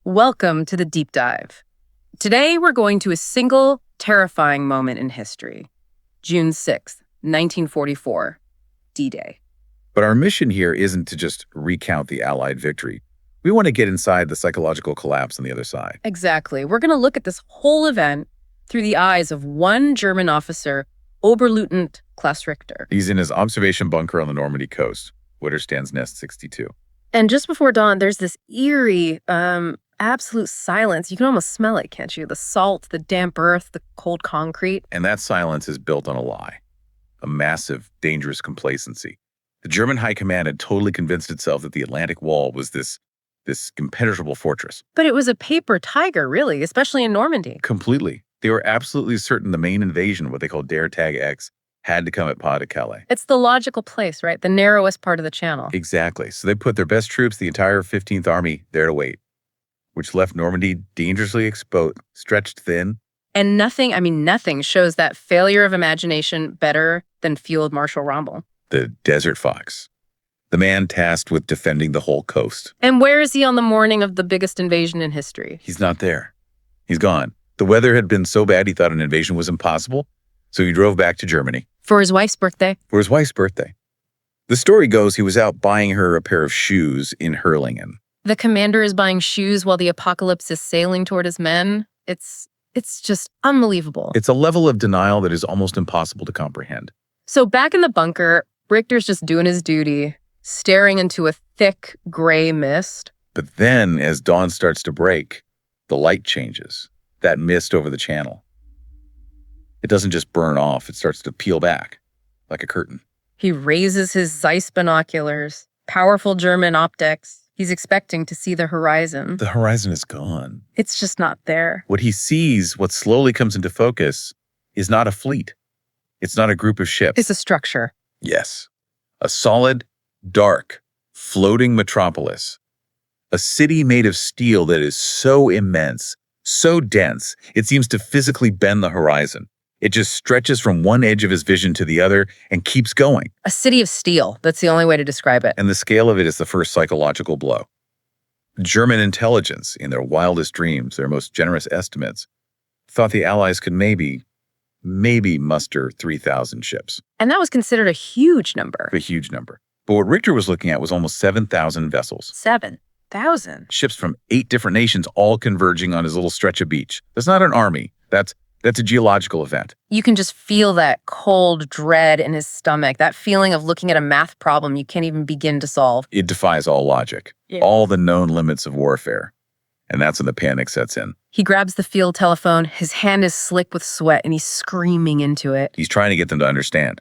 Welcome to the Deep Dive. Today, we're going to a single terrifying moment in history. June 6th, 1944, D-Day. But our mission here isn't to just recount the Allied victory. We want to get inside the psychological collapse on the other side. Exactly. We're going to look at this whole event through the eyes of one German officer, Oberleutnant Klaus Richter. He's in his observation bunker on the Normandy coast, Witterstand's Nest 62. And just before dawn, there's this eerie, absolute silence. You can almost smell it, can't you? The salt, the damp earth, the cold concrete. And that silence is built on a lie, a massive, dangerous complacency. The German high command had totally convinced itself that the Atlantic Wall was this impenetrable fortress. But it was a paper tiger, really, especially in Normandy. Completely. They were absolutely certain the main invasion, what they call Der Tag X, had to come at Pas de Calais. It's the logical place, right? The narrowest part of the channel. Exactly. So they put their best troops, the entire 15th Army, there to wait, which left Normandy dangerously exposed, stretched thin. And nothing shows that failure of imagination better than Field Marshal Rommel. The Desert Fox, the man tasked with defending the whole coast. And where is he on the morning of the biggest invasion in history? He's not there. He's gone. The weather had been so bad he thought an invasion was impossible, so he drove back to Germany. For his wife's birthday? For his wife's birthday. The story goes he was out buying her a pair of shoes in Hurlingen. The commander is buying shoes while the apocalypse is sailing toward his men. It's just unbelievable. It's a level of denial that is almost impossible to comprehend. So back in the bunker, Richter's just doing his duty, staring into a thick gray mist. But then, as dawn starts to break, the light changes. That mist over the channel. It doesn't just burn off, it starts to peel back, like a curtain. He raises his Zeiss binoculars, powerful German optics. He's expecting to see the horizon. The horizon is gone. It's just not there. What he sees, what slowly comes into focus, is not a fleet. It's not a group of ships. It's a structure. Yes. A solid, dark, floating metropolis. A city made of steel that is so immense, so dense, it seems to physically bend the horizon. It just stretches from one edge of his vision to the other and keeps going. A city of steel. That's the only way to describe it. And the scale of it is the first psychological blow. German intelligence, in their wildest dreams, their most generous estimates, thought the Allies could maybe muster 3,000 ships. And that was considered a huge number. A huge number. But what Richter was looking at was almost 7,000 vessels. 7,000? Ships from 8 different nations all converging on his little stretch of beach. That's not an army. That's a geological event. You can just feel that cold dread in his stomach, that feeling of looking at a math problem you can't even begin to solve. It defies all logic, all the known limits of warfare. And that's when the panic sets in. He grabs the field telephone, his hand is slick with sweat, and he's screaming into it. He's trying to get them to understand.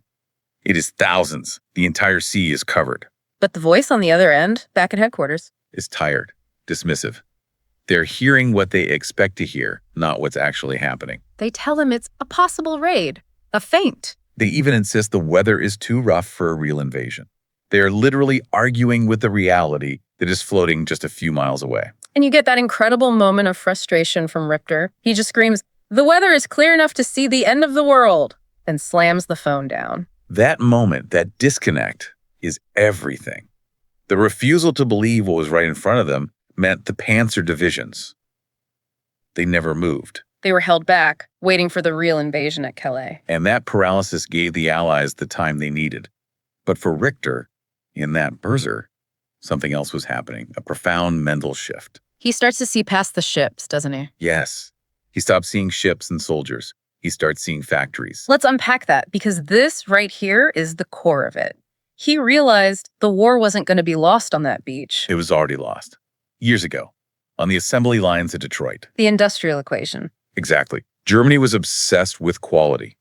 It is thousands. The entire sea is covered. But the voice on the other end, back at headquarters, is tired, dismissive. They're hearing what they expect to hear, not what's actually happening. They tell him it's a possible raid, a feint. They even insist the weather is too rough for a real invasion. They are literally arguing with the reality that is floating just a few miles away. And you get that incredible moment of frustration from Richter. He just screams, "The weather is clear enough to see the end of the world," and slams the phone down. That moment, that disconnect, is everything. The refusal to believe what was right in front of them meant the Panzer divisions. They never moved. They were held back, waiting for the real invasion at Calais. And that paralysis gave the Allies the time they needed. But for Richter, in that berser, something else was happening, a profound mental shift. He starts to see past the ships, doesn't he? Yes. He stops seeing ships and soldiers. He starts seeing factories. Let's unpack that, because this right here is the core of it. He realized the war wasn't going to be lost on that beach. It was already lost. Years ago, on the assembly lines at Detroit. The industrial equation. Exactly. Germany was obsessed with quality.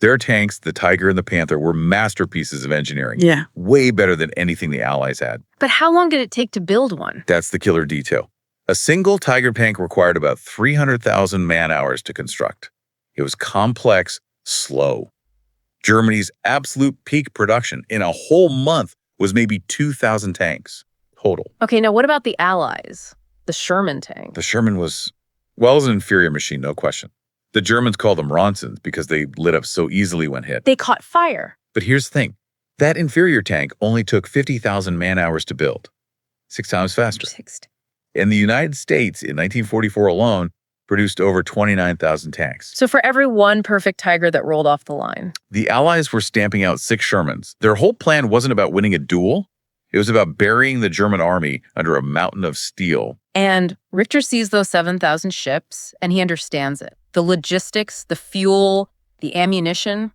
Their tanks, the Tiger and the Panther, were masterpieces of engineering. Yeah. Way better than anything the Allies had. But how long did it take to build one? That's the killer detail. A single Tiger tank required about 300,000 man-hours to construct. It was complex, slow. Germany's absolute peak production in a whole month was maybe 2,000 tanks total. Okay, now what about the Allies? The Sherman tank. The Sherman was an inferior machine, no question. The Germans called them Ronsons because they lit up so easily when hit. They caught fire. But here's the thing. That inferior tank only took 50,000 man-hours to build. 6 times faster. And the United States in 1944 alone produced over 29,000 tanks. So for every one perfect Tiger that rolled off the line. The Allies were stamping out 6 Shermans. Their whole plan wasn't about winning a duel. It was about burying the German army under a mountain of steel. And Richter sees those 7,000 ships, and he understands it. The logistics, the fuel, the ammunition,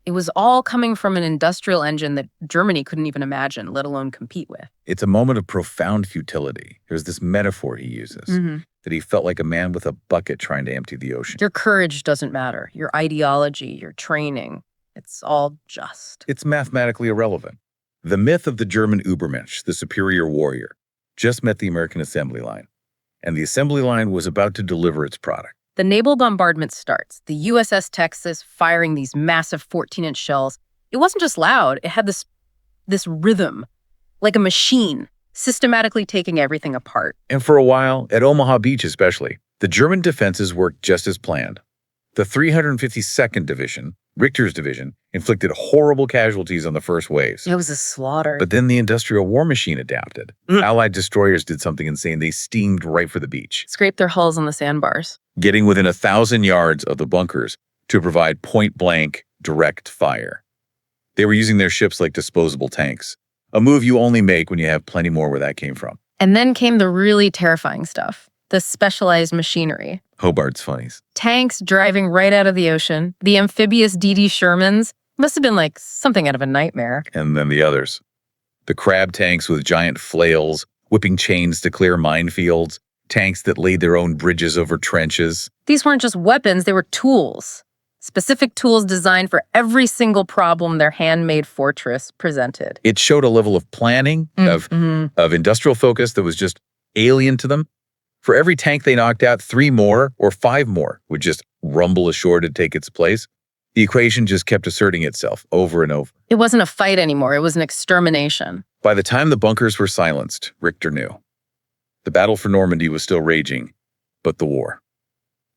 it was all coming from an industrial engine that Germany couldn't even imagine, let alone compete with. It's a moment of profound futility. There's this metaphor he uses, that he felt like a man with a bucket trying to empty the ocean. Your courage doesn't matter. Your ideology, your training, it's all just. It's mathematically irrelevant. The myth of the German Übermensch, the superior warrior, just met the American assembly line. And the assembly line was about to deliver its product. The naval bombardment starts, the USS Texas firing these massive 14-inch shells. It wasn't just loud, it had this rhythm, like a machine, systematically taking everything apart. And for a while, at Omaha Beach especially, the German defenses worked just as planned. The 352nd Division, Richter's division, inflicted horrible casualties on the first waves. It was a slaughter. But then the industrial war machine adapted. Allied destroyers did something insane. They steamed right for the beach, Scraped their hulls on the sandbars. getting within 1,000 yards of the bunkers to provide point-blank, direct fire. They were using their ships like disposable tanks, a move you only make when you have plenty more where that came from. And then came the really terrifying stuff, the specialized machinery. Hobart's funnies. Tanks driving right out of the ocean, the amphibious D.D. Shermans. Must have been like something out of a nightmare. And then the others. The crab tanks with giant flails, whipping chains to clear minefields, tanks that laid their own bridges over trenches. These weren't just weapons, they were tools. Specific tools designed for every single problem their handmade fortress presented. It showed a level of planning, of industrial focus that was just alien to them. For every tank they knocked out, 3 more or 5 more would just rumble ashore to take its place. The equation just kept asserting itself over and over. It wasn't a fight anymore, it was an extermination. By the time the bunkers were silenced, Richter knew. The battle for Normandy was still raging, but the war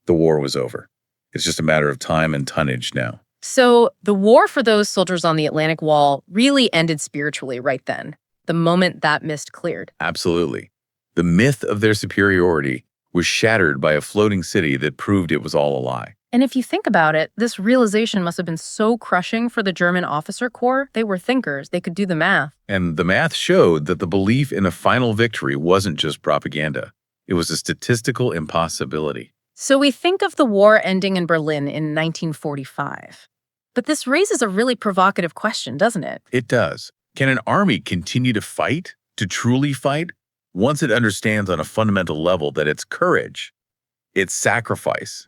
was over. It's just a matter of time and tonnage now. So the war for those soldiers on the Atlantic Wall really ended spiritually right then, the moment that mist cleared. Absolutely. The myth of their superiority was shattered by a floating city that proved it was all a lie. And if you think about it, this realization must have been so crushing for the German officer corps. They were thinkers. They could do the math. And the math showed that the belief in a final victory wasn't just propaganda. It was a statistical impossibility. So we think of the war ending in Berlin in 1945. But this raises a really provocative question, doesn't it? It does. Can an army continue to fight, to truly fight, once it understands on a fundamental level that its courage, its sacrifice,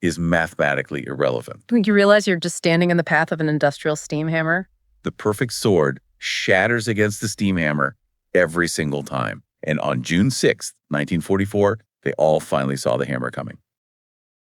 is mathematically irrelevant? Don't you realize you're just standing in the path of an industrial steam hammer? The perfect sword shatters against the steam hammer every single time. And on June 6th, 1944, they all finally saw the hammer coming.